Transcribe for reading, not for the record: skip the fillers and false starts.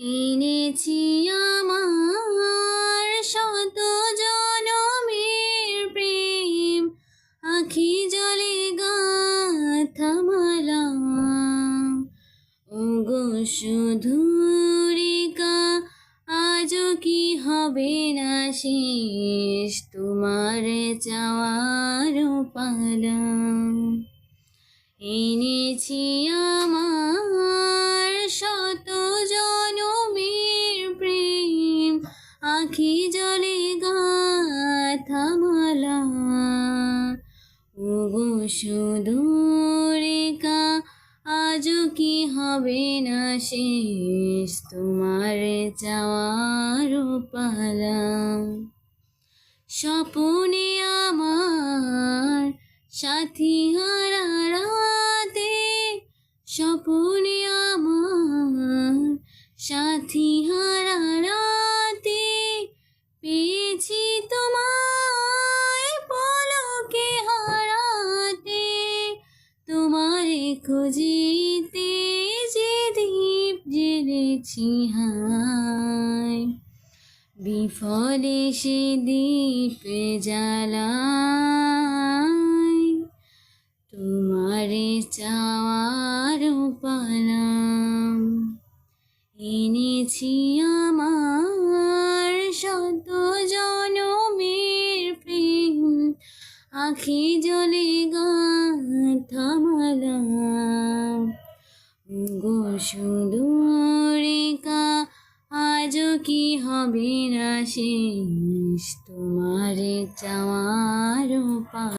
এনেছি আমার শত জনমের প্রেম, আখি জলে গাথা মালা। ওগো সুধুরিকা, আজও কি হবে না শেষ তোমার চাওয়ার পালা। এনেছি আমার শত জনমের প্রেম, আখি জলে গাথা মালা। ওগো সুদূরিকা, আজও কি হবে না শেষ তোমার চাওয়ার পালা। স্বপনে আমার সাথী হারা রাতে, স্বপনে আমার সাথী হারা রাতে, পেয়েছি তোমায় পলকে হারাতে। তোমারে খুঁজিতে যে দীপ জ্বেলেছি হায়, বিফলে সে দীপ জ্বালায় তোমারে চাওয়ার পালা। এনেছি আমার শত জনমের প্রেম, আখি জলে গাথা মালা। গো সুদূরিকা, আজও কি হবে না শেষ তোমার চাওয়ার পালা।